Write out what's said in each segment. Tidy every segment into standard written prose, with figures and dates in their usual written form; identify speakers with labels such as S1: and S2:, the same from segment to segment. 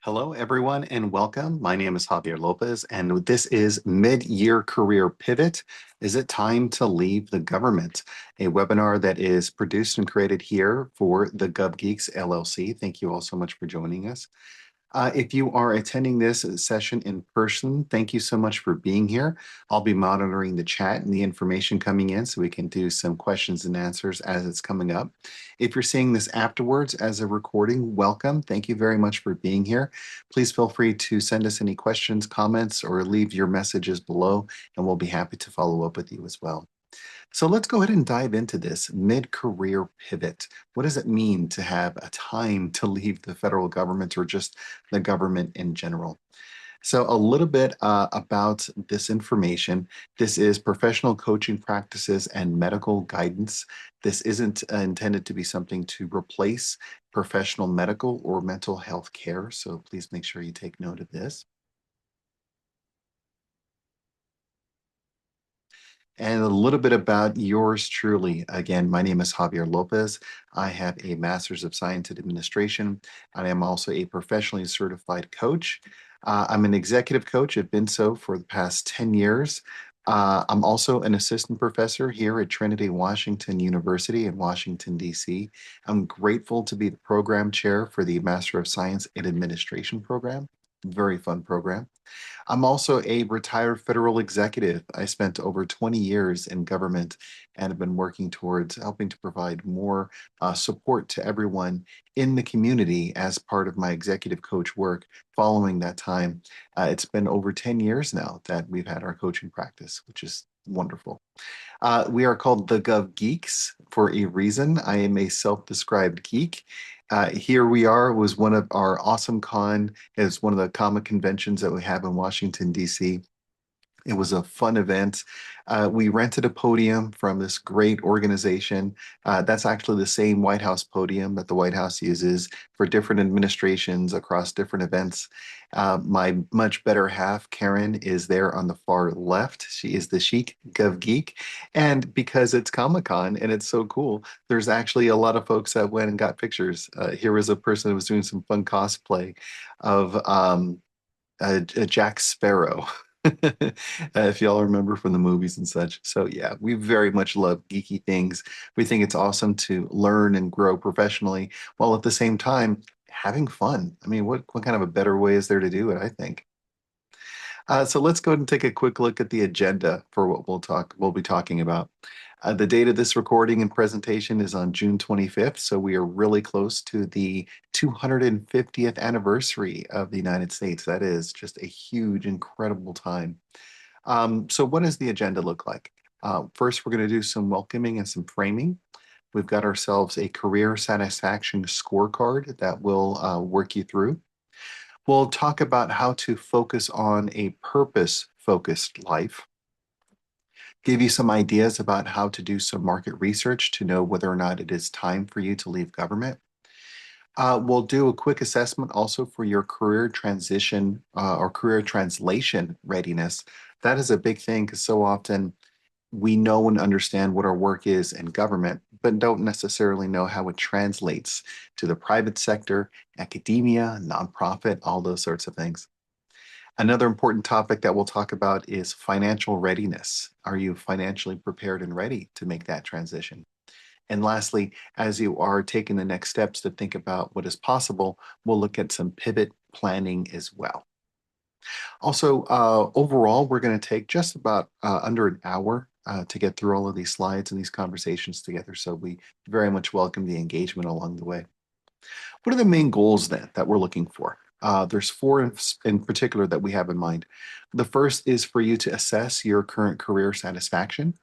S1: Hello, everyone, and welcome. My name is Javier Lopez, and this is Mid-Year Career Pivot. Is it time to leave the government? A webinar that is produced and created here for the Gov Geeks LLC. Thank you all so much for joining us. If you are attending this session in person, thank you so much for being here. I'll be monitoring the chat and the information coming in so we can do some questions and answers as it's coming up. If you're seeing this afterwards as a recording, welcome. Thank you very much for being here. Please feel free to send us any questions, comments, or leave your messages below, and we'll be happy to follow up with you as well. So let's go ahead and dive into this mid-career pivot. What does it mean to have a time to leave the federal government or just the government in general? So a little bit about this information. This is professional coaching practices and medical guidance. This isn't intended to be something to replace professional medical or mental health care. So please make sure you take note of this. And a little bit about yours truly. Again, my name is Javier Lopez. I have a Master's of Science in Administration. I am also a professionally certified coach. I'm an executive coach. I've been so for the past 10 years. I'm also an assistant professor here at Trinity Washington University in Washington, D.C. I'm grateful to be the program chair for the Master of Science in Administration program. Very fun program. I'm also a retired federal executive. I spent over 20 years in government and have been working towards helping to provide more support to everyone in the community as part of my executive coach work following that time. It's been over 10 years now that we've had our coaching practice, which is wonderful. We are called the Gov Geeks for a reason. I am a self-described geek. Here we are. It was one of our awesome con. It's one of the comic conventions that we have in Washington, D.C. It was a fun event. We rented a podium from this great organization. That's actually the same White House podium that the White House uses for different administrations across different events. My much better half, Karen, is there on the far left. She is the chic Gov Geek. And because it's Comic-Con and it's so cool, there's actually a lot of folks that went and got pictures. Here was a person who was doing some fun cosplay of a Jack Sparrow. If y'all remember from the movies and such. So yeah, we very much love geeky things. We think it's awesome to learn and grow professionally while at the same time having fun. I mean, what kind of a better way is there to do it, I think. So let's go ahead and take a quick look at the agenda for what we'll be talking about. The date of this recording and presentation is on June 25th, so we are really close to the 250th anniversary of the United States. That is just a huge, incredible time. So what does the agenda look like? First, we're going to do some welcoming and some framing. We've got ourselves a career satisfaction scorecard that we'll work you through. We'll talk about how to focus on a purpose-focused life, give you some ideas about how to do some market research to know whether or not it is time for you to leave government. We'll do a quick assessment also for your career transition or career translation readiness. That is a big thing because so often we know and understand what our work is in government, but don't necessarily know how it translates to the private sector, academia, nonprofit, all those sorts of things. Another important topic that we'll talk about is financial readiness. Are you financially prepared and ready to make that transition? And lastly, as you are taking the next steps to think about what is possible, we'll look at some pivot planning as well. Also, overall, we're going to take just about under an hour to get through all of these slides and these conversations together. So we very much welcome the engagement along the way. What are the main goals then that we're looking for? There's four in particular that we have in mind. The first is for you to assess your current career satisfaction.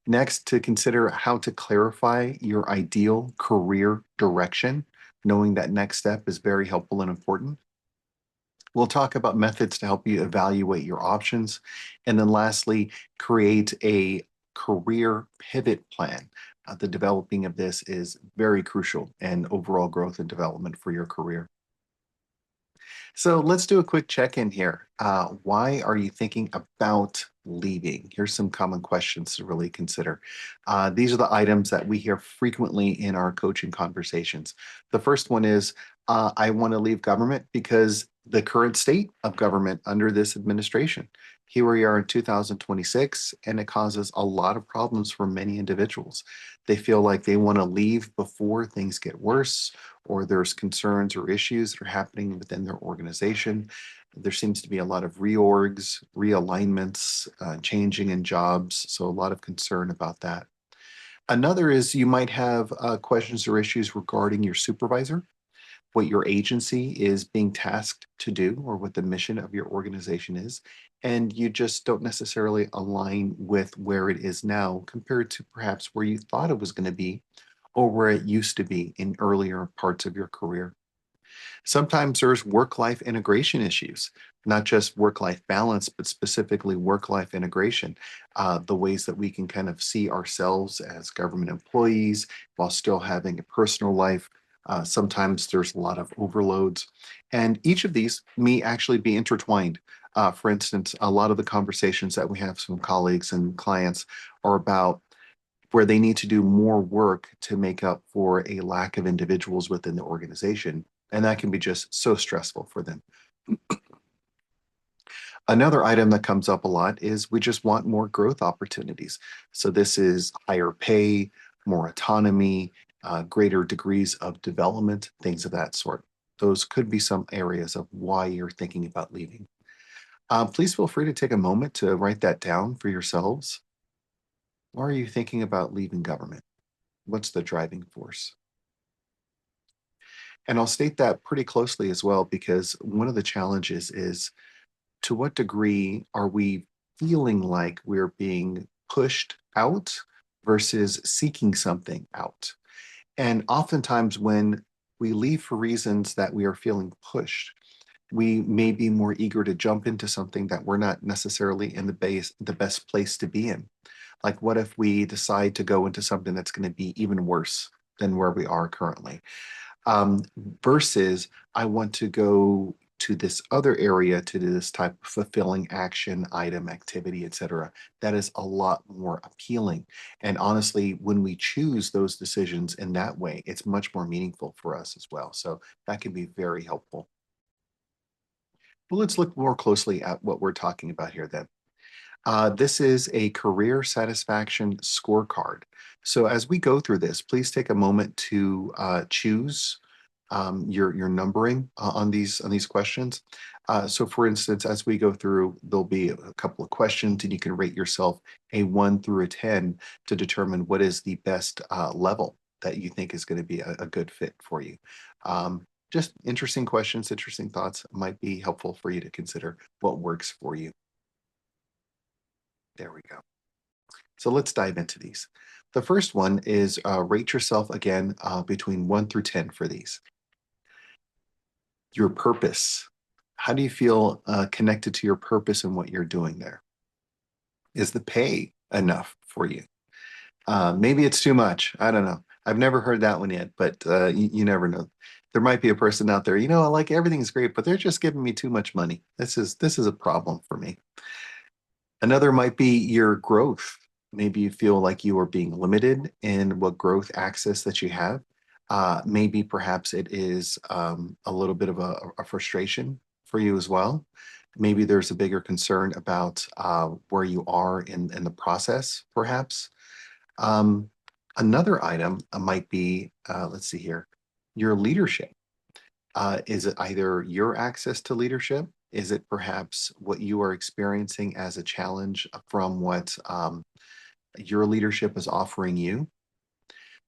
S1: Next, to consider how to clarify your ideal career direction, knowing that next step is very helpful and important. We'll talk about methods to help you evaluate your options. And then lastly, create a career pivot plan. The developing of this is very crucial in overall growth and development for your career. So let's do a quick check-in here. Why are you thinking about leaving? Here's some common questions to really consider. These are the items that we hear frequently in our coaching conversations. The first one is, I want to leave government because the current state of government under this administration. Here we are in 2026, and it causes a lot of problems for many individuals. They feel like they want to leave before things get worse, or there's concerns or issues that are happening within their organization. There seems to be a lot of reorgs, realignments, changing in jobs. So a lot of concern about that. Another is you might have questions or issues regarding your supervisor, what your agency is being tasked to do, or what the mission of your organization is. And you just don't necessarily align with where it is now compared to perhaps where you thought it was going to be or where it used to be in earlier parts of your career. Sometimes there's work-life integration issues, not just work-life balance, but specifically work-life integration, the ways that we can kind of see ourselves as government employees while still having a personal life. Sometimes there's a lot of overloads, and each of these may actually be intertwined. For instance, a lot of the conversations that we have from colleagues and clients are about where they need to do more work to make up for a lack of individuals within the organization. And that can be just so stressful for them. Another item that comes up a lot is we just want more growth opportunities. So this is higher pay, more autonomy, greater degrees of development, things of that sort. Those could be some areas of why you're thinking about leaving. Please feel free to take a moment to write that down for yourselves. Why are you thinking about leaving government? What's the driving force? And I'll state that pretty closely as well, because one of the challenges is to what degree are we feeling like we're being pushed out versus seeking something out? And oftentimes, when we leave for reasons that we are feeling pushed, we may be more eager to jump into something that we're not necessarily in the best place to be in. Like, what if we decide to go into something that's going to be even worse than where we are currently? um, versus I want to go to this other area to do this type of fulfilling action, item, activity, etc. That is a lot more appealing. And honestly, when we choose those decisions in that way, it's much more meaningful for us as well. So that can be very helpful. But let's look more closely at what we're talking about here then. This is a career satisfaction scorecard. So as we go through this, please take a moment to choose your numbering on these questions. So for instance, as we go through, there'll be a couple of questions and you can rate yourself a 1 through a 10 to determine what is the best level that you think is going to be a good fit for you. Just interesting questions, interesting thoughts might be helpful for you to consider what works for you. There we go. So let's dive into these. The first one is rate yourself again between 1 through 10 for these. Your purpose. How do you feel connected to your purpose and what you're doing there? Is the pay enough for you? Maybe it's too much. I don't know. I've never heard that one yet, but you never know. There might be a person out there, I like everything's great, but they're just giving me too much money. This is a problem for me. Another might be your growth. Maybe you feel like you are being limited in what growth access that you have. Maybe perhaps it is a little bit of a frustration for you as well. Maybe there's a bigger concern about where you are in the process, perhaps. Um, Another item might be, let's see here, your leadership. Is it either your access to leadership? Is it perhaps what you are experiencing as a challenge from what your leadership is offering you?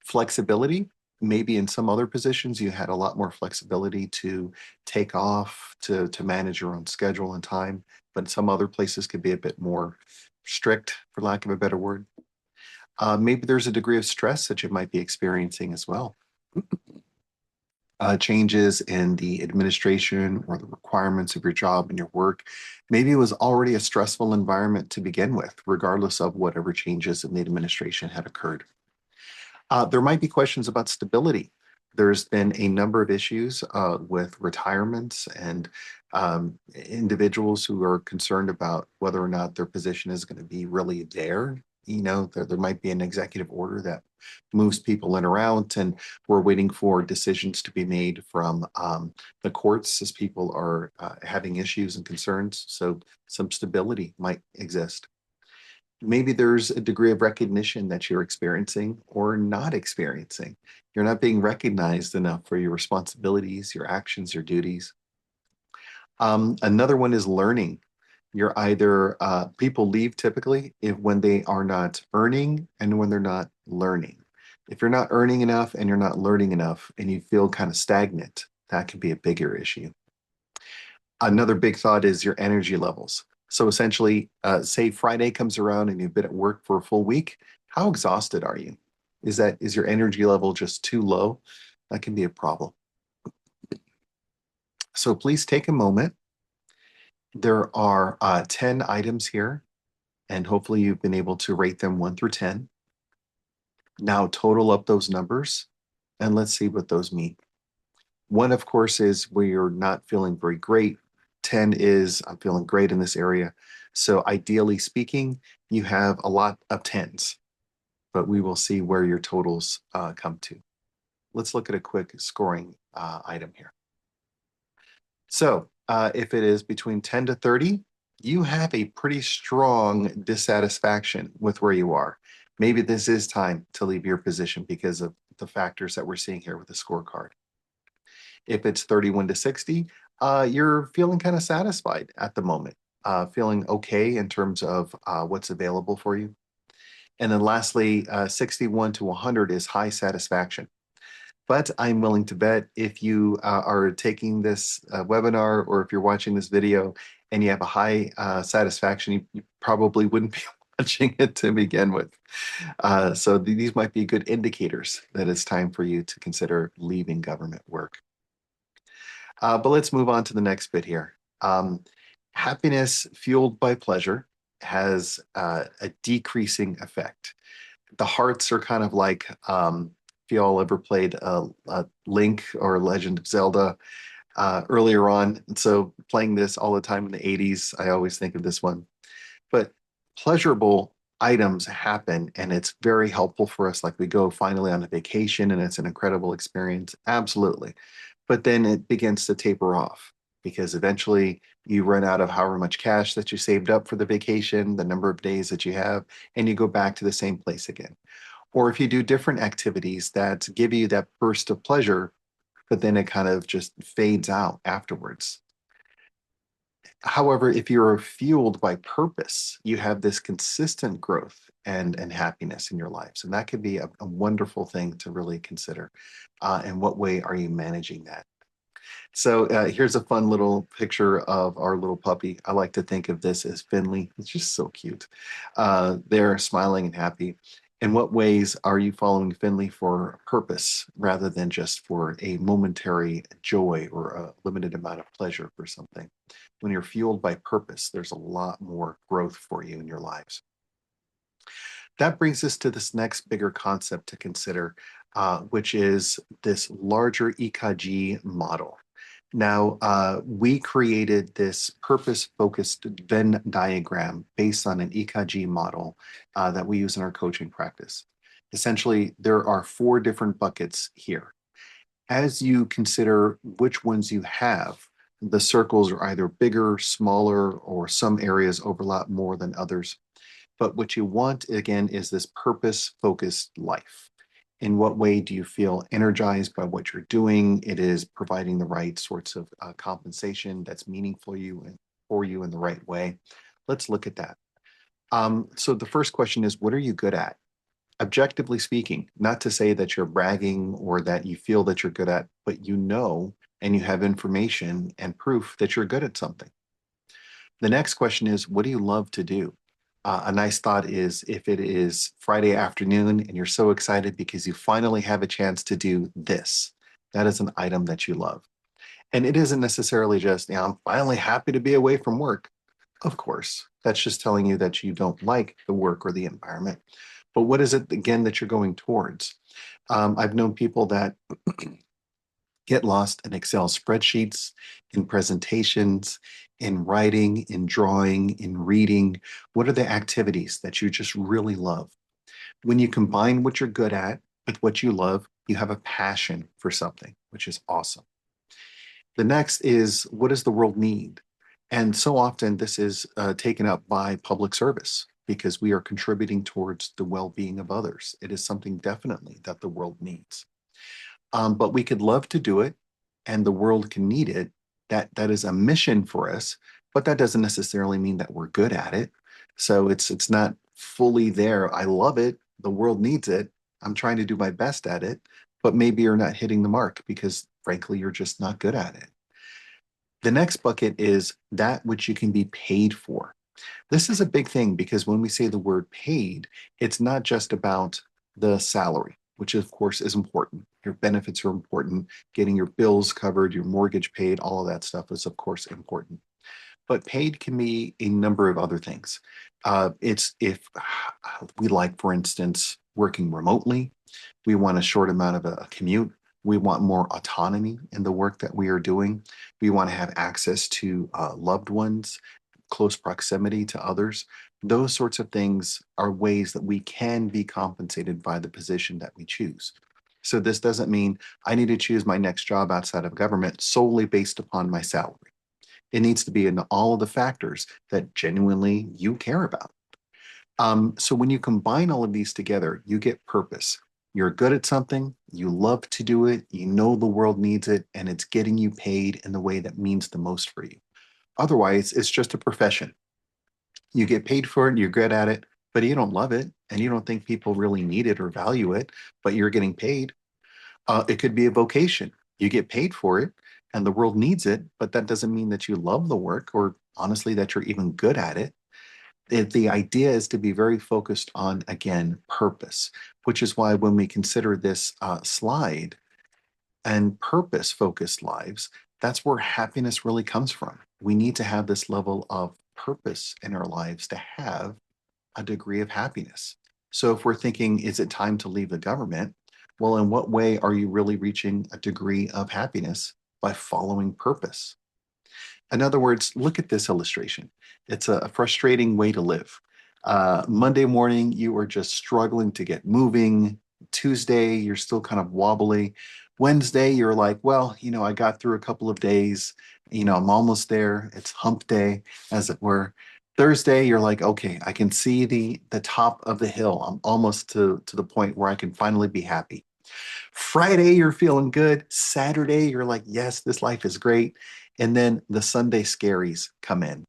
S1: Flexibility. Maybe in some other positions, you had a lot more flexibility to take off, to manage your own schedule and time, but some other places could be a bit more strict, for lack of a better word. Maybe there's a degree of stress that you might be experiencing as well. Changes in the administration or the requirements of your job and your work. Maybe it was already a stressful environment to begin with, regardless of whatever changes in the administration had occurred. There might be questions about stability. There's been a number of issues with retirements and individuals who are concerned about whether or not their position is going to be really there. There might be an executive order that moves people in or out, and we're waiting for decisions to be made from the courts as people are having issues and concerns. So some stability might exist. Maybe there's a degree of recognition that you're experiencing or not experiencing. You're not being recognized enough for your responsibilities, your actions, your duties. Another one is learning. You're either people leave typically if when they are not earning and when they're not learning. If you're not earning enough and you're not learning enough and you feel kind of stagnant, that could be a bigger issue. Another big thought is your energy levels. So essentially, say Friday comes around and you've been at work for a full week, how exhausted are you? Is your energy level just too low? That can be a problem. So please take a moment. There are 10 items here, and hopefully you've been able to rate them 1 through 10. Now total up those numbers, and let's see what those mean. 1, of course, is where you're not feeling very great. 10 is I'm feeling great in this area. So ideally speaking, you have a lot of 10s, but we will see where your totals come to. Let's look at a quick scoring item here. So if it is between 10 to 30, you have a pretty strong dissatisfaction with where you are. Maybe this is time to leave your position because of the factors that we're seeing here with the scorecard. If it's 31 to 60, you're feeling kind of satisfied at the moment, feeling okay in terms of what's available for you. And then lastly, 61 to 100 is high satisfaction. But I'm willing to bet if you are taking this webinar or if you're watching this video and you have a high satisfaction, you probably wouldn't be watching it to begin with. So these might be good indicators that it's time for you to consider leaving government work. But let's move on to the next bit here. Happiness fueled by pleasure has a decreasing effect. The hearts are kind of like, if you all ever played Link or Legend of Zelda earlier on. And so playing this all the time in the 80s, I always think of this one. But pleasurable items happen and it's very helpful for us. Like we go finally on a vacation and it's an incredible experience. Absolutely. But then it begins to taper off because eventually you run out of however much cash that you saved up for the vacation, the number of days that you have, and you go back to the same place again. Or if you do different activities that give you that burst of pleasure, but then it kind of just fades out afterwards. However, if you're fueled by purpose, you have this consistent growth and happiness in your lives. And that could be a wonderful thing to really consider. In what way are you managing that? So here's a fun little picture of our little puppy. I like to think of this as Finley. It's just so cute. They're smiling and happy. In what ways are you following Finley for a purpose rather than just for a momentary joy or a limited amount of pleasure for something? When you're fueled by purpose, there's a lot more growth for you in your lives. That brings us to this next bigger concept to consider, which is this larger EKG model. Now, we created this purpose-focused Venn diagram based on an EKG model that we use in our coaching practice. Essentially, there are 4 different buckets here. As you consider which ones you have, the circles are either bigger, smaller, or some areas overlap more than others. But what you want, again, is this purpose-focused life. In what way do you feel energized by what you're doing? It is providing the right sorts of compensation that's meaningful for you in the right way. Let's look at that. So the first question is, what are you good at? Objectively speaking, not to say that you're bragging or that you feel that you're good at, but you know and you have information and proof that you're good at something. The next question is, what do you love to do? A nice thought is if it is Friday afternoon and you're so excited because you finally have a chance to do this, that is an item that you love. And it isn't necessarily just, I'm finally happy to be away from work. Of course, that's just telling you that you don't like the work or the environment. But what is it, again, that you're going towards? I've known people that get lost in Excel spreadsheets, in presentations, in writing, in drawing, in reading. What are the activities that you just really love? When you combine what you're good at with what you love, you have a passion for something, which is awesome. The next is, what does the world need? And so often this is taken up by public service because we are contributing towards the well-being of others. It is something definitely that the world needs. But we could love to do it and the world can need it. That is a mission for us, but that doesn't necessarily mean that we're good at it. So it's not fully there. I love it. The world needs it. I'm trying to do my best at it, but maybe you're not hitting the mark because frankly, you're just not good at it. The next bucket is that which you can be paid for. This is a big thing because when we say the word paid, it's not just about the salary, which of course is important. Your benefits are important. Getting your bills covered, your mortgage paid, all of that stuff is of course important. But paid can be a number of other things. It's if we like, for instance, working remotely, we want a short amount of a commute. We want more autonomy in the work that we are doing. We want to have access to loved ones, close proximity to others. Those sorts of things are ways that we can be compensated by the position that we choose. So this doesn't mean I need to choose my next job outside of government solely based upon my salary. It needs to be in all of the factors that genuinely you care about. So when you combine all of these together, you get purpose. You're good at something, you love to do it, you know the world needs it, and it's getting you paid in the way that means the most for you. Otherwise, it's just a profession. You get paid for it, you're good at it, but you don't love it, and you don't think people really need it or value it, but you're getting paid. It could be a vocation. You get paid for it, and the world needs it, but that doesn't mean that you love the work or honestly that you're even good at it. The idea is to be very focused on, again, purpose, which is why when we consider this slide and purpose focused lives, that's where happiness really comes from. We need to have this level of purpose in our lives to have a degree of happiness. So if we're thinking, is it time to leave the government? Well, in what way are you really reaching a degree of happiness? By following purpose. In other words, look at this illustration. It's a frustrating way to live. Monday morning, you are just struggling to get moving. Tuesday, you're still kind of wobbly. Wednesday, you're like, well, I got through a couple of days. I'm almost there. It's hump day, as it were. Thursday, you're like, okay, I can see the top of the hill. I'm almost to the point where I can finally be happy. Friday, you're feeling good. Saturday, you're like, yes, this life is great. And then the Sunday scaries come in.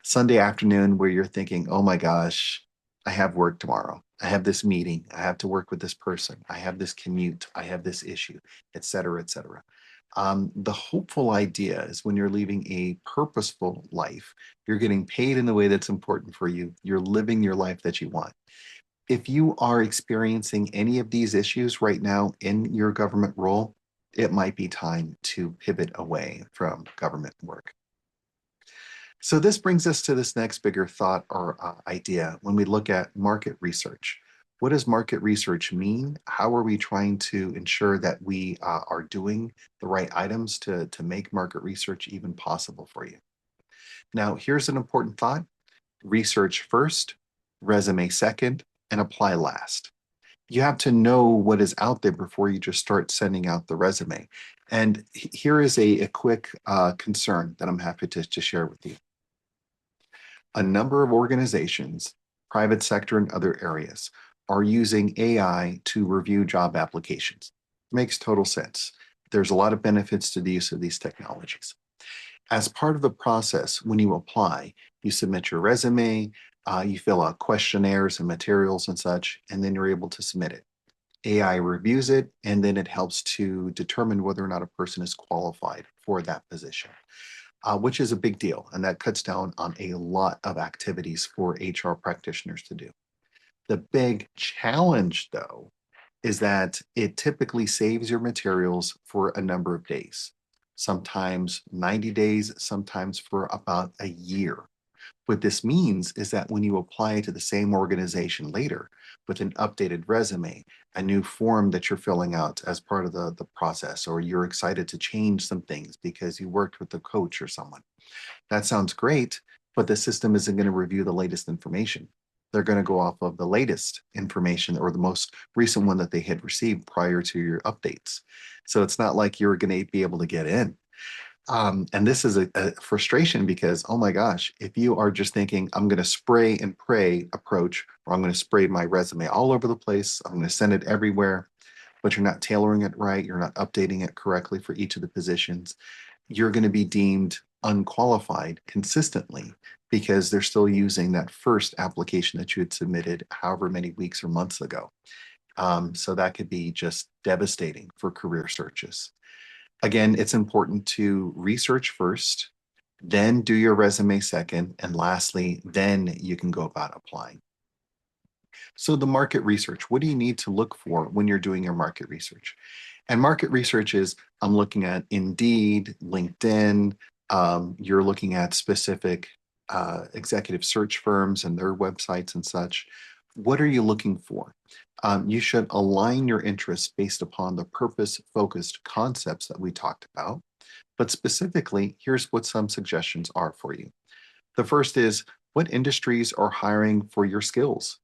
S1: Sunday afternoon, where you're thinking, oh my gosh, I have work tomorrow. I have this meeting. I have to work with this person. I have this commute. I have this issue, et cetera, et cetera. The hopeful idea is when you're leaving a purposeful life, you're getting paid in the way that's important for you. You're living your life that you want. If you are experiencing any of these issues right now in your government role, it might be time to pivot away from government work. So this brings us to this next bigger thought or idea when we look at market research. What does market research mean? How are we trying to ensure that we are doing the right items to make market research even possible for you? Now, here's an important thought. Research first, resume second, and apply last. You have to know what is out there before you just start sending out the resume. And here is a quick concern that I'm happy to share with you. A number of organizations, private sector and other areas, are using AI to review job applications. Makes total sense. There's a lot of benefits to the use of these technologies. As part of the process, when you apply, you submit your resume, you fill out questionnaires and materials and such, and then you're able to submit it. AI reviews it, and then it helps to determine whether or not a person is qualified for that position, which is a big deal. And that cuts down on a lot of activities for HR practitioners to do. The big challenge, though, is that it typically saves your materials for a number of days, sometimes 90 days, sometimes for about a year. What this means is that when you apply to the same organization later with an updated resume, a new form that you're filling out as part of the process, or you're excited to change some things because you worked with the coach or someone, that sounds great, but the system isn't going to review the latest information. They're going to go off of the latest information or the most recent one that they had received prior to your updates. So it's not like you're going to be able to get in. And this is a frustration because, oh my gosh, if you are just thinking, I'm going to spray and pray approach, or I'm going to spray my resume all over the place, I'm going to send it everywhere, but you're not tailoring it right, you're not updating it correctly for each of the positions, you're going to be deemed unqualified consistently because they're still using that first application that you had submitted however many weeks or months ago. So that could be just devastating for career searches. Again, it's important to research first, then do your resume second, and lastly, then you can go about applying. So the market research, what do you need to look for when you're doing your market research? And market research is I'm looking at Indeed, LinkedIn, you're looking at specific executive search firms and their websites and such. What are you looking for? You should align your interests based upon the purpose-focused concepts that we talked about. But specifically, here's what some suggestions are for you. The first is what industries are hiring for your skills?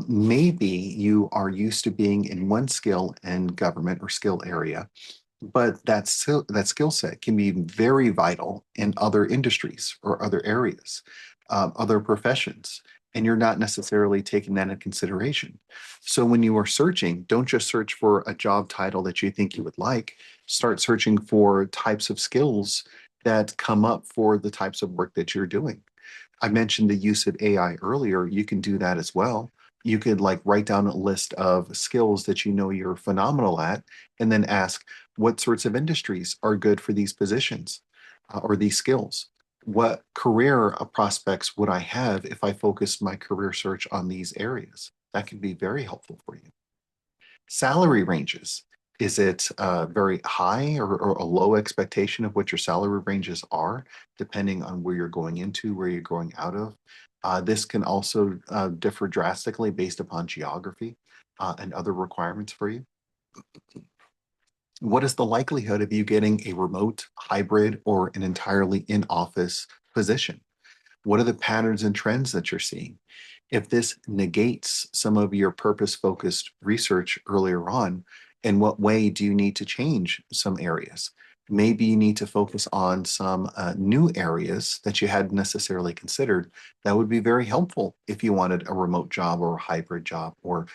S1: Maybe you are used to being in one skill and government or skill area, but that skill set can be very vital in other industries or other areas, other professions, and you're not necessarily taking that into consideration. So when you are searching, don't just search for a job title that you think you would like. Start searching for types of skills that come up for the types of work that you're doing. I mentioned the use of AI earlier. You can do that as well. You could like write down a list of skills that you know you're phenomenal at, and then ask what sorts of industries are good for these positions or these skills. What career prospects would I have if I focused my career search on these areas? That can be very helpful for you. Salary ranges. Is it very high or a low expectation of what your salary ranges are, depending on where you're going into, where you're going out of? This can also differ drastically based upon geography and other requirements for you. What is the likelihood of you getting a remote, hybrid, or an entirely in-office position? What are the patterns and trends that you're seeing? If this negates some of your purpose-focused research earlier on, in what way do you need to change some areas? Maybe you need to focus on some new areas that you hadn't necessarily considered. That would be very helpful if you wanted a remote job or a hybrid job or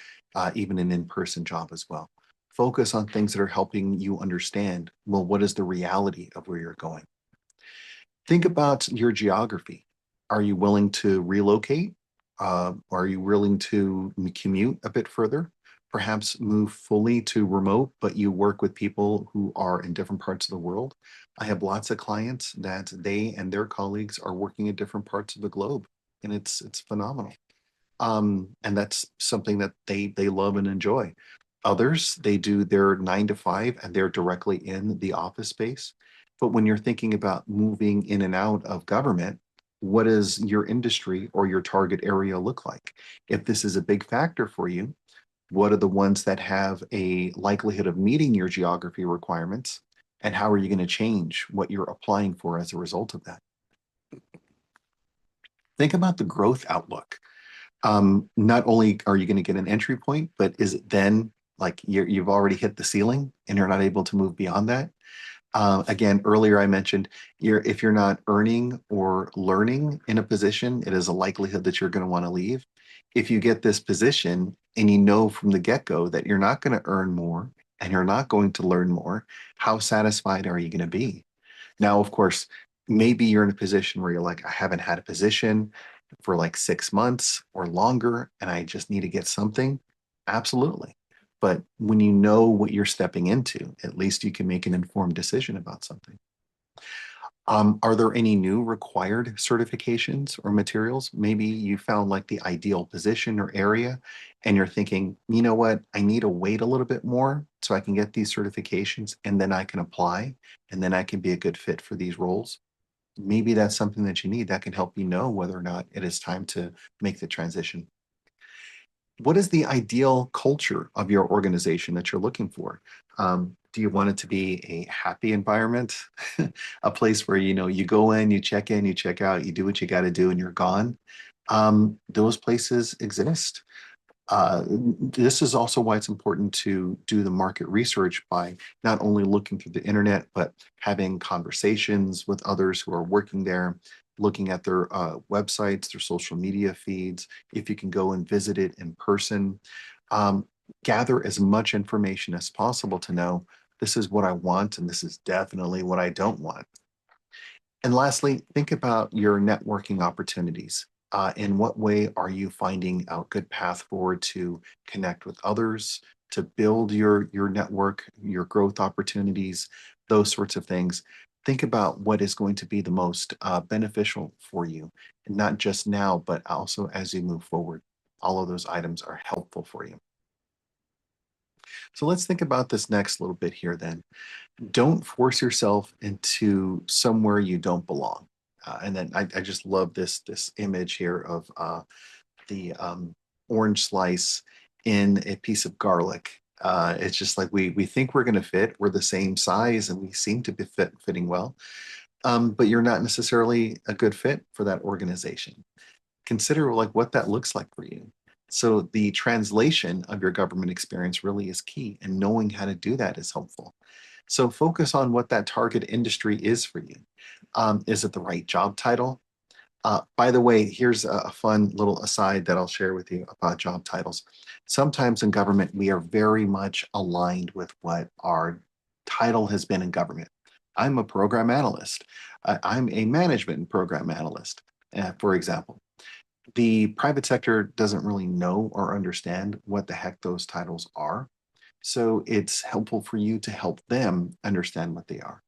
S1: even an in-person job as well. Focus on things that are helping you understand, well, what is the reality of where you're going? Think about your geography. Are you willing to relocate? Are you willing to commute a bit further? Perhaps move fully to remote, but you work with people who are in different parts of the world. I have lots of clients that they and their colleagues are working in different parts of the globe, and it's phenomenal. And that's something that they love and enjoy. Others, they do their 9 to 5 and they're directly in the office space. But when you're thinking about moving in and out of government, what does your industry or your target area look like? If this is a big factor for you, what are the ones that have a likelihood of meeting your geography requirements? And how are you going to change what you're applying for as a result of that? Think about the growth outlook. Not only are you going to get an entry point, but is it then like you've already hit the ceiling and you're not able to move beyond that? Again, earlier I mentioned if you're not earning or learning in a position, it is a likelihood that you're going to want to leave. If you get this position and you know from the get-go that you're not going to earn more and you're not going to learn more, how satisfied are you going to be? Now, of course, maybe you're in a position where you're like, I haven't had a position for like 6 months or longer, and I just need to get something. Absolutely. But when you know what you're stepping into, at least you can make an informed decision about something. Are there any new required certifications or materials? Maybe you found like the ideal position or area, and you're thinking, you know what, I need to wait a little bit more so I can get these certifications, and then I can apply, and then I can be a good fit for these roles. maybe that's something that you need that can help you know whether or not it is time to make the transition. What is the ideal culture of your organization that you're looking for? Do you want it to be a happy environment, a place where you go in, you check out, you do what you got to do, and you're gone? Those places exist. This is also why it's important to do the market research by not only looking through the internet, but having conversations with others who are working there, looking at their websites, their social media feeds, if you can go and visit it in person. Um, Gather as much information as possible to know this is what I want and this is definitely what I don't want. And lastly, think about your networking opportunities. In what way are you finding a good path forward to connect with others, to build your network, your growth opportunities, those sorts of things? Think about what is going to be the most beneficial for you, and not just now, but also as you move forward. All of those items are helpful for you. So let's think about this next little bit here then. Don't force yourself into somewhere you don't belong. And then I just love this image here of the orange slice in a piece of garlic. It's just like we think we're going to fit. We're the same size, and we seem to be fitting well. But you're not necessarily a good fit for that organization. Consider like what that looks like for you. So the translation of your government experience really is key, and knowing how to do that is helpful. So focus on what that target industry is for you. Is it the right job title? By the way, here's a fun little aside that I'll share with you about job titles. Sometimes in government, we are very much aligned with what our title has been in government. I'm a program analyst. I'm a management program analyst, for example. The private sector doesn't really know or understand what the heck those titles are. So it's helpful for you to help them understand what they are.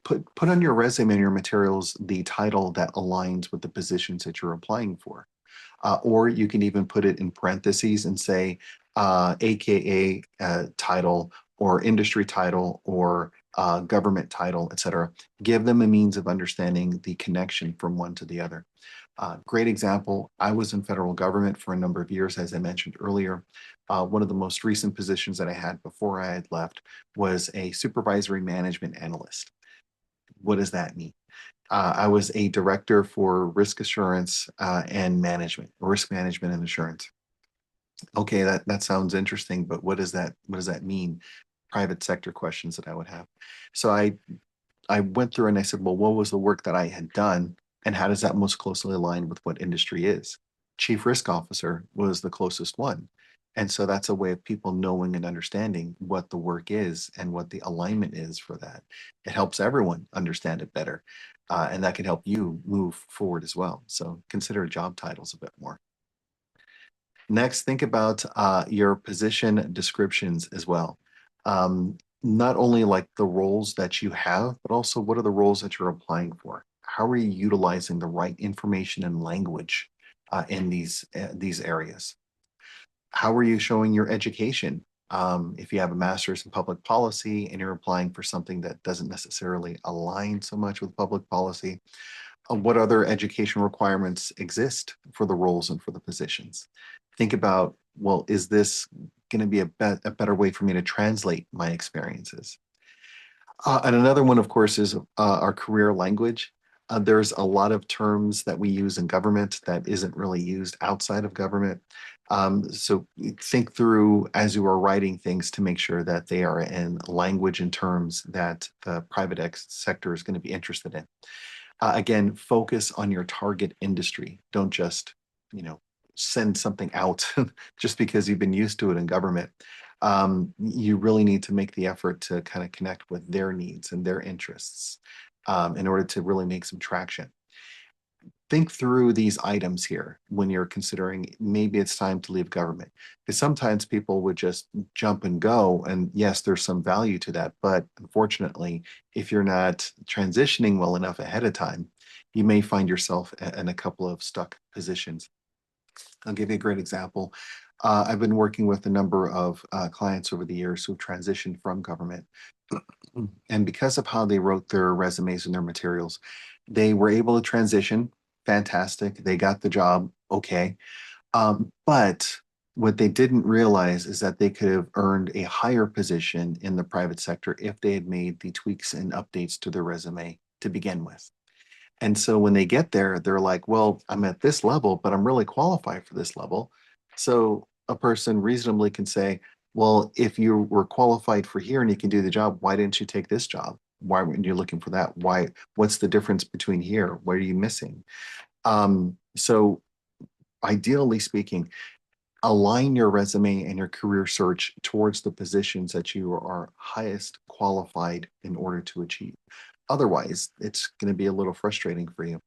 S1: Put on your resume and your materials the title that aligns with the positions that you're applying for. Or you can even put it in parentheses and say AKA title or industry title or government title, etc. Give them a means of understanding the connection from one to the other. Great example. I was in federal government for a number of years, as I mentioned earlier. One of the most recent positions that I had before I had left was a supervisory management analyst. What does that mean? I was a director for risk assurance and management, risk management and assurance. Okay, that sounds interesting, but what does that mean? Private sector questions that I would have. So I went through and I said, well, what was the work that I had done, and how does that most closely align with what industry is? Chief Risk Officer was the closest one. And so that's a way of people knowing and understanding what the work is and what the alignment is for that. It helps everyone understand it better. And that can help you move forward as well. So consider job titles a bit more. Next, think about your position descriptions as well. Not only like the roles that you have, but also what are the roles that you're applying for? How are you utilizing the right information and language in these areas? How are you showing your education? If you have a master's in public policy and you're applying for something that doesn't necessarily align so much with public policy, what other education requirements exist for the roles and for the positions? Think about, well, is this going to be a better way for me to translate my experiences? And another one, of course, is our career language. There's a lot of terms that we use in government that isn't really used outside of government. So think through as you are writing things to make sure that they are in language and terms that the private sector is going to be interested in. Again, focus on your target industry. Don't just, you know, send something out just because you've been used to it in government. You really need to make the effort to kind of connect with their needs and their interests in order to really make some traction. Think through these items here when you're considering maybe it's time to leave government. Because sometimes people would just jump and go. And yes, there's some value to that. But unfortunately, if you're not transitioning well enough ahead of time, you may find yourself in a couple of stuck positions. I'll give you a great example. I've been working with a number of clients over the years who transitioned from government. And because of how they wrote their resumes and their materials, they were able to transition. Fantastic. They got the job. Okay. But what they didn't realize is that they could have earned a higher position in the private sector if they had made the tweaks and updates to their resume to begin with. And so when they get there, they're like, well, I'm at this level, but I'm really qualified for this level. So a person reasonably can say, well, if you were qualified for here and you can do the job, why didn't you take this job? Why weren't you looking for that? Why? What's the difference between here? What are you missing? So ideally speaking, align your resume and your career search towards the positions that you are highest qualified in order to achieve. Otherwise, it's going to be a little frustrating for you.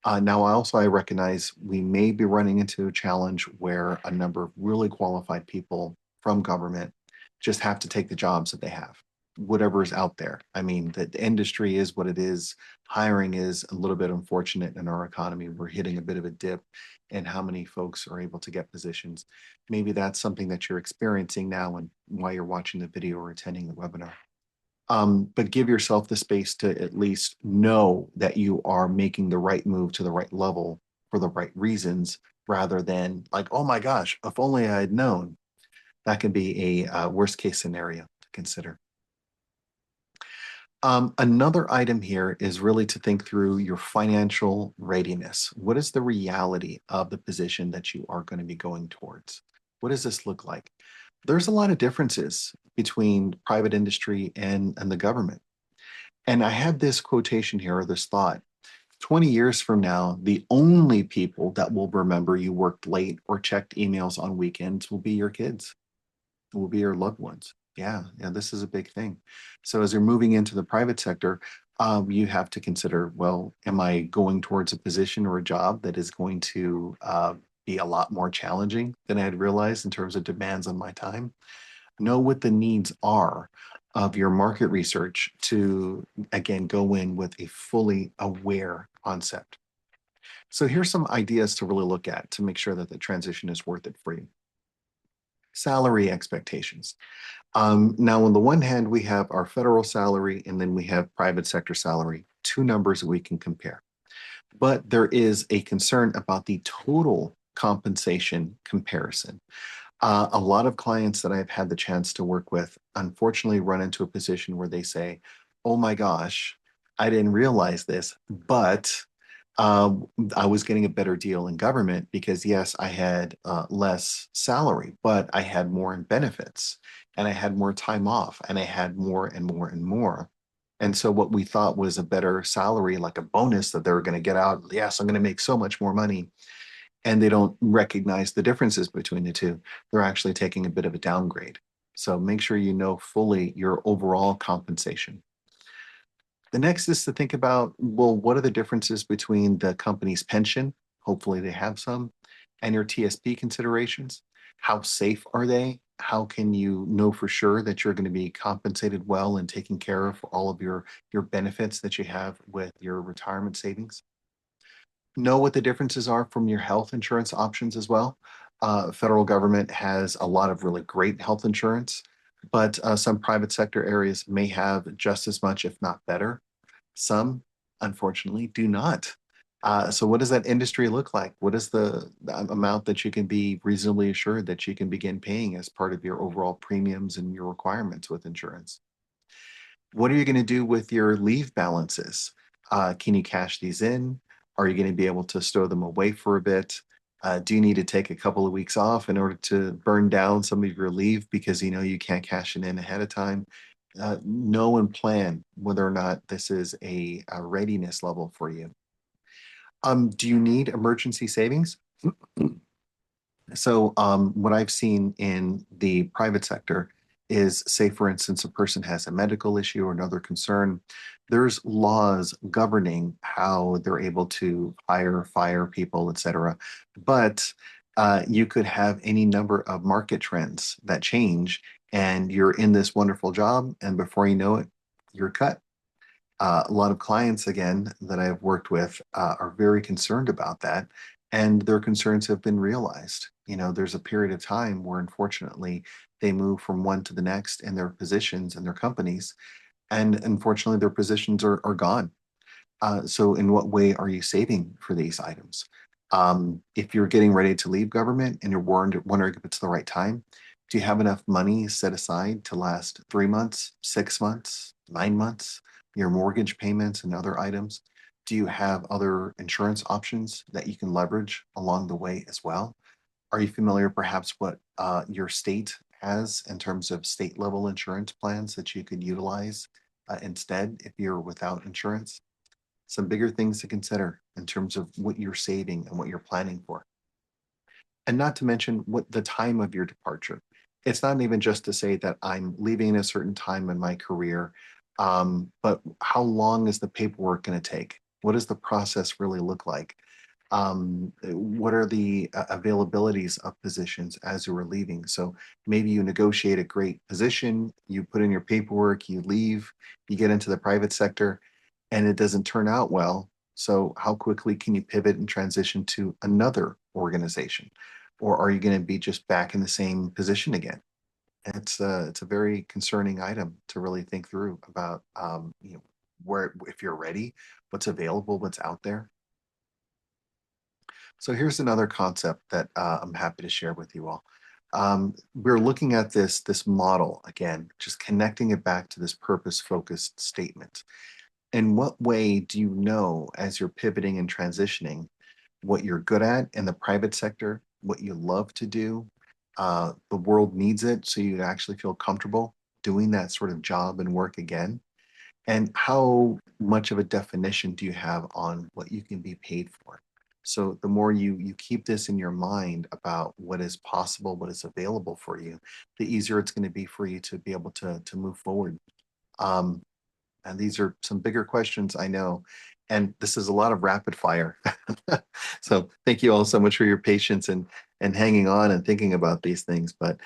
S1: Now, I recognize we may be running into a challenge where a number of really qualified people from government just have to take the jobs that they have, whatever is out there. I mean, the industry is what it is. Hiring is a little bit unfortunate in our economy. We're hitting a bit of a dip in how many folks are able to get positions. Maybe that's something that you're experiencing now and while you're watching the video or attending the webinar. But give yourself the space to at least know that you are making the right move to the right level for the right reasons, rather than like, oh my gosh, if only I had known. That can be a worst case scenario to consider. Another item here is really to think through your financial readiness. What is the reality of the position that you are going to be going towards? What does this look like? There's a lot of differences between private industry and the government. And I have this quotation here, or this thought. 20 years from now, the only people that will remember you worked late or checked emails on weekends will be your kids, will be your loved ones. Yeah, yeah, this is a big thing. So as you're moving into the private sector, you have to consider, well, am I going towards a position or a job that is going to be a lot more challenging than I had realized in terms of demands on my time? Know what the needs are of your market research to, again, go in with a fully aware concept. So here's some ideas to really look at to make sure that the transition is worth it for you. Salary expectations. Now, on the one hand, we have our federal salary and then we have private sector salary, two numbers that we can compare. But there is a concern about the total compensation comparison. A lot of clients that I've had the chance to work with unfortunately run into a position where they say, oh my gosh, I didn't realize this, but I was getting a better deal in government because, yes, I had less salary, but I had more in benefits and I had more time off and I had more and more and more. And so, what we thought was a better salary, like a bonus that they were going to get out, yes, I'm going to make so much more money, and they don't recognize the differences between the two. They're actually taking a bit of a downgrade. So make sure you know fully your overall compensation. The next is to think about, well, what are the differences between the company's pension? Hopefully they have some, and your TSP considerations. How safe are they? How can you know for sure that you're going to be compensated well and taken care of for all of your benefits that you have with your retirement savings? Know what the differences are from your health insurance options as well. Federal government has a lot of really great health insurance, but some private sector areas may have just as much, if not better. Some, unfortunately, do not. So, what does that industry look like? What is the amount that you can be reasonably assured that you can begin paying as part of your overall premiums and your requirements with insurance? What are you going to do with your leave balances? Can you cash these in? Are you going to be able to store them away for a bit? Do you need to take a couple of weeks off in order to burn down some of your leave because you know you can't cash it in ahead of time? Know and plan whether or not this is a readiness level for you. Do you need emergency savings? So, what I've seen in the private sector is, say, for instance, a person has a medical issue or another concern. There's laws governing how they're able to hire, fire people, et cetera. But you could have any number of market trends that change, and you're in this wonderful job, and before you know it, you're cut. A lot of clients, again, that I've worked with are very concerned about that, and their concerns have been realized. You know, there's a period of time where, unfortunately, they move from one to the next in their positions and their companies, and unfortunately, their positions are gone. So in what way are you saving for these items? If you're getting ready to leave government and you're wondering if it's the right time, do you have enough money set aside to last 3 months, 6 months, 9 months, your mortgage payments and other items? Do you have other insurance options that you can leverage along the way as well? Are you familiar perhaps what your state has in terms of state level insurance plans that you could utilize instead if you're without insurance? Some bigger things to consider in terms of what you're saving and what you're planning for. And not to mention what the time of your departure. It's not even just to say that I'm leaving at a certain time in my career, but how long is the paperwork going to take? What does the process really look like? What are the availabilities of positions as you were leaving? So maybe you negotiate a great position, you put in your paperwork, you leave, you get into the private sector, and it doesn't turn out well. So how quickly can you pivot and transition to another organization? Or are you going to be just back in the same position again? It's a very concerning item to really think through about where if you're ready, what's available, what's out there. So here's another concept that I'm happy to share with you all. We're looking at this model again, just connecting it back to this purpose focused statement. In what way do you know as you're pivoting and transitioning what you're good at in the private sector, what you love to do? The world needs it, so you actually feel comfortable doing that sort of job and work again. And how much of a definition do you have on what you can be paid for? So the more you keep this in your mind about what is possible, what is available for you, the easier it's going to be for you to be able to move forward. Um, and these are some bigger questions, I know. And this is a lot of rapid fire. So thank you all so much for your patience and hanging on and thinking about these things. But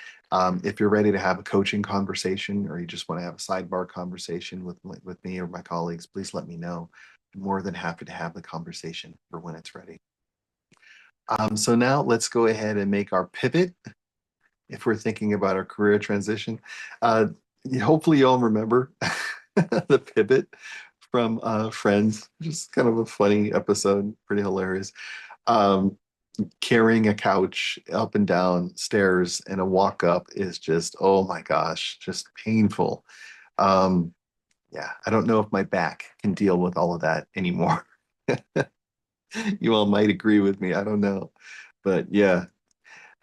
S1: if you're ready to have a coaching conversation or you just want to have a sidebar conversation with me or my colleagues, please let me know. I'm more than happy to have the conversation for when it's ready. So now let's go ahead and make our pivot if we're thinking about our career transition. Uh, Hopefully, you all remember the pivot from Friends, just kind of a funny episode, pretty hilarious. Um, Carrying a couch up and down stairs and a walk up is just, oh my gosh, just painful. Um, yeah, I don't know if my back can deal with all of that anymore. You all might agree with me. I don't know. But yeah,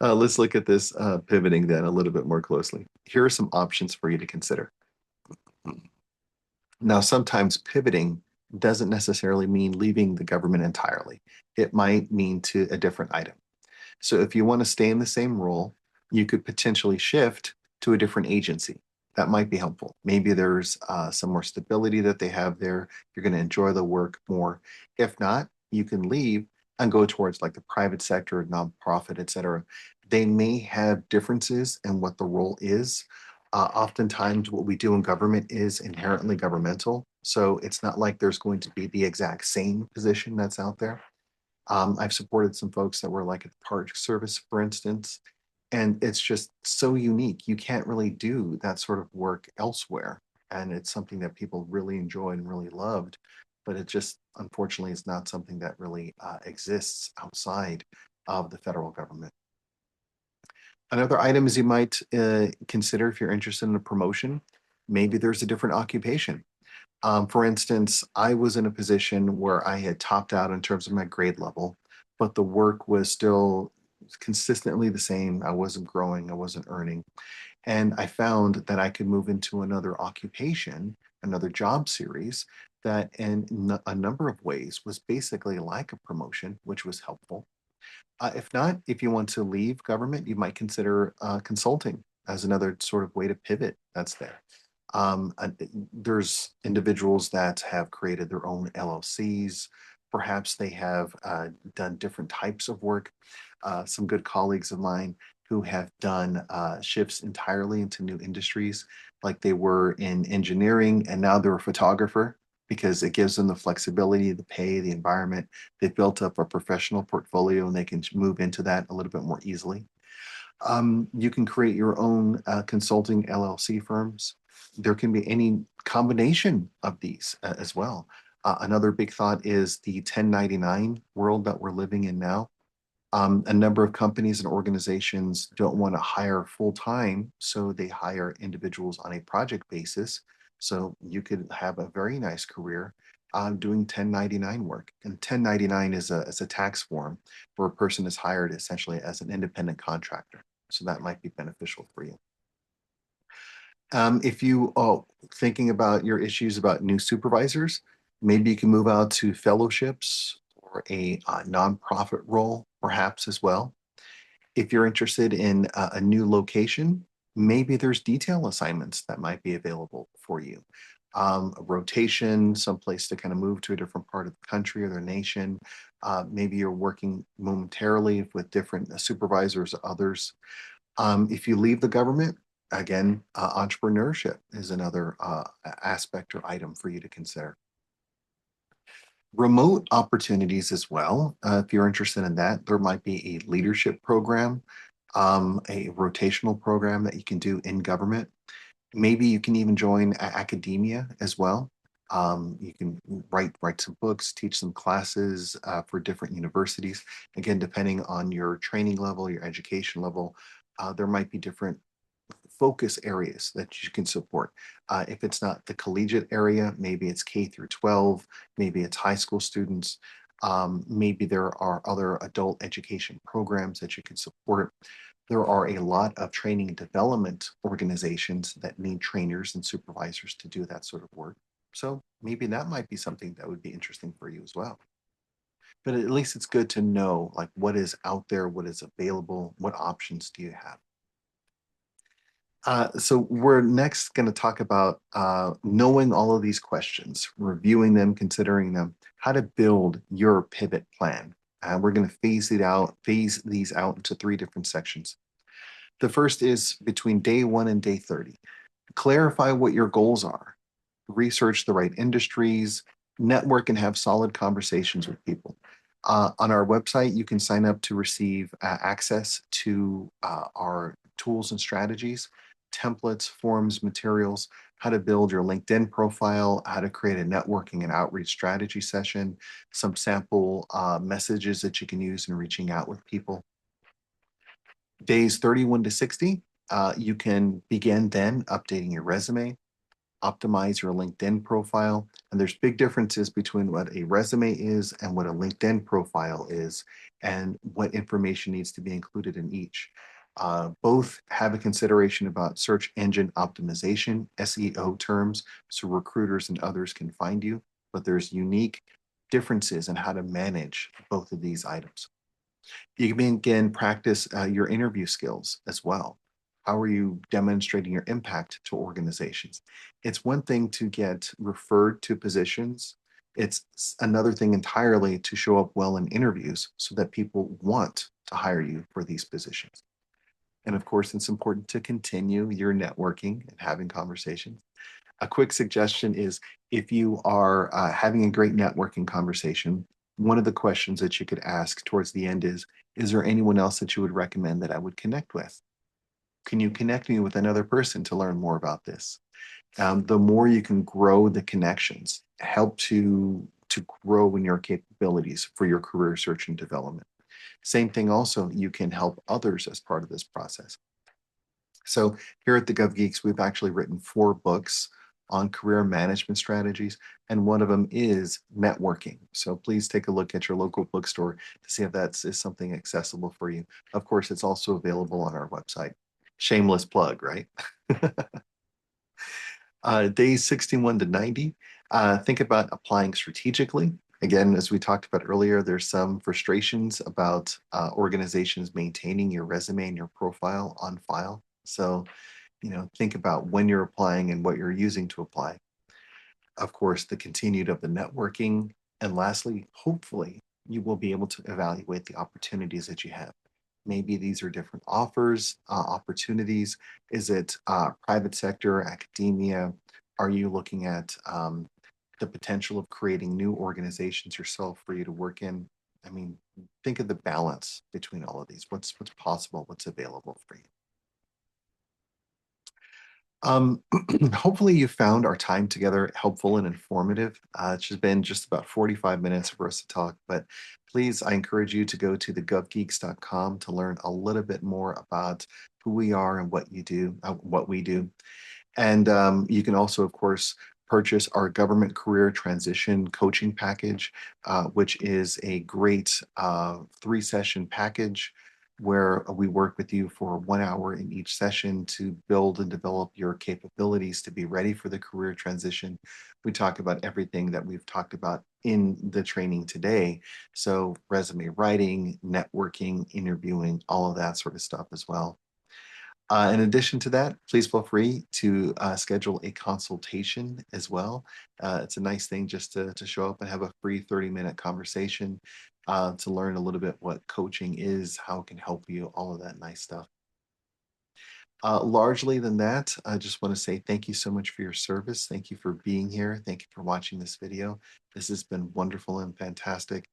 S1: let's look at this pivoting then a little bit more closely. Here are some options for you to consider. Now, sometimes pivoting doesn't necessarily mean leaving the government entirely. It might mean to a different item. So if you want to stay in the same role, you could potentially shift to a different agency. That might be helpful. Maybe there's some more stability that they have there. You're going to enjoy the work more. If not, you can leave and go towards like the private sector, nonprofit, et cetera. They may have differences in what the role is. Oftentimes, what we do in government is inherently governmental. So it's not like there's going to be the exact same position that's out there. I've supported some folks that were like at the Park Service, for instance, and it's just so unique. You can't really do that sort of work elsewhere. And it's something that people really enjoyed and really loved, but it just unfortunately is not something that really exists outside of the federal government. Another item is you might consider if you're interested in a promotion, maybe there's a different occupation. For instance, I was in a position where I had topped out in terms of my grade level, but the work was still consistently the same. I wasn't growing, I wasn't earning. And I found that I could move into another occupation, another job series that in a number of ways was basically like a promotion, which was helpful. If not, if you want to leave government, you might consider consulting as another sort of way to pivot that's there. There's individuals that have created their own LLCs. Perhaps they have done different types of work. Some good colleagues of mine who have done shifts entirely into new industries, like they were in engineering and now they're a photographer because it gives them the flexibility, the pay, the environment. They've built up a professional portfolio and they can move into that a little bit more easily. You can create your own consulting LLC firms. there can be any combination of these as well. Another big thought is the 1099 world that we're living in now. A number of companies and organizations don't want to hire full time, so they hire individuals on a project basis. So you could have a very nice career doing 1099 work. And 1099 is a tax form where a person is hired essentially as an independent contractor. So that might be beneficial for you. If you are thinking about your issues about new supervisors, maybe you can move out to fellowships or a nonprofit role, perhaps as well. If you're interested in a new location, maybe there's detail assignments that might be available for you. A rotation, someplace to kind of move to a different part of the country or their nation. Maybe you're working momentarily with different supervisors or others. If you leave the government, again, entrepreneurship is another aspect or item for you to consider. Remote opportunities as well. If you're interested in that, there might be a leadership program, a rotational program that you can do in government. Maybe you can even join academia as well. You can write some books, teach some classes for different universities. Again, depending on your training level, your education level, there might be different focus areas that you can support. If it's not the collegiate area, maybe it's K through 12, maybe it's high school students. Maybe there are other adult education programs that you can support. There are a lot of training and development organizations that need trainers and supervisors to do that sort of work. So maybe that might be something that would be interesting for you as well. But at least it's good to know like what is out there, what is available, what options do you have? So we're next going to talk about knowing all of these questions, reviewing them, considering them, how to build your pivot plan. We're going to phase these out into three different sections. The first is between day 1 and day 30. Clarify what your goals are. Research the right industries, network and have solid conversations with people. On our website, you can sign up to receive access to our tools and strategies, templates, forms, materials, how to build your LinkedIn profile, how to create a networking and outreach strategy session, some sample messages that you can use in reaching out with people. Days 31 to 60, you can begin then updating your resume, optimize your LinkedIn profile. And there's big differences between what a resume is and what a LinkedIn profile is, and what information needs to be included in each. Both have a consideration about search engine optimization, SEO terms, so recruiters and others can find you, but there's unique differences in how to manage both of these items. You can begin practice your interview skills as well. How are you demonstrating your impact to organizations? It's one thing to get referred to positions. It's another thing entirely to show up well in interviews so that people want to hire you for these positions. And of course, it's important to continue your networking and having conversations. A quick suggestion is if you are having a great networking conversation, one of the questions that you could ask towards the end is there anyone else that you would recommend that I would connect with? Can you connect me with another person to learn more about this? The more you can grow the connections, help to grow in your capabilities for your career search and development. Same thing also, you can help others as part of this process. So here at the Gov Geeks, we've actually written 4 books on career management strategies, and one of them is networking. So please take a look at your local bookstore to see if that is something accessible for you. Of course, it's also available on our website. Shameless plug, right? Days 61 to 90, think about applying strategically. Again, as we talked about earlier, there's some frustrations about organizations maintaining your resume and your profile on file. So, think about when you're applying and what you're using to apply. Of course, the continued of the networking. And lastly, hopefully, you will be able to evaluate the opportunities that you have. Maybe these are different offers, opportunities. Is it private sector, academia? Are you looking at the potential of creating new organizations yourself for you to work in? I mean, think of the balance between all of these. What's possible? What's available for you? Um, Hopefully you found our time together helpful and informative. It's just been just about 45 minutes for us to talk, but please, I encourage you to go to the govgeeks.com to learn a little bit more about who we are and what we do. And you can also, of course, purchase our government career transition coaching package, which is a great three-session package where we work with you for 1 hour in each session to build and develop your capabilities to be ready for the career transition. We talk about everything that we've talked about in the training today. So resume writing, networking, interviewing, all of that sort of stuff as well. In addition to that, please feel free to schedule a consultation as well. It's a nice thing just to show up and have a free 30-minute conversation to learn a little bit what coaching is, how it can help you, all of that nice stuff. Largely than that, I just want to say thank you so much for your service. Thank you for being here. Thank you for watching this video. This has been wonderful and fantastic.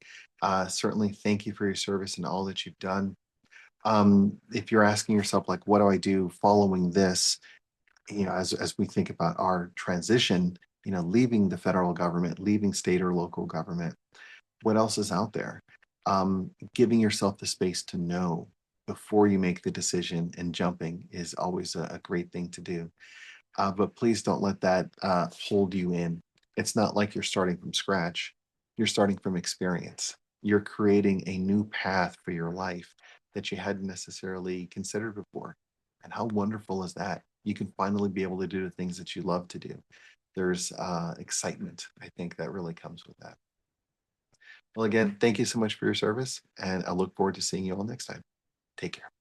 S1: Certainly, thank you for your service and all that you've done. If you're asking yourself, like, what do I do following this? As we think about our transition, leaving the federal government, leaving state or local government, what else is out there? Giving yourself the space to know before you make the decision and jumping is always a great thing to do. But please don't let that hold you in. It's not like you're starting from scratch. You're starting from experience. You're creating a new path for your life that you hadn't necessarily considered before. And how wonderful is that? You can finally be able to do the things that you love to do. There's excitement, I think, that really comes with that. Well, again, thank you so much for your service, and I look forward to seeing you all next time. Take care.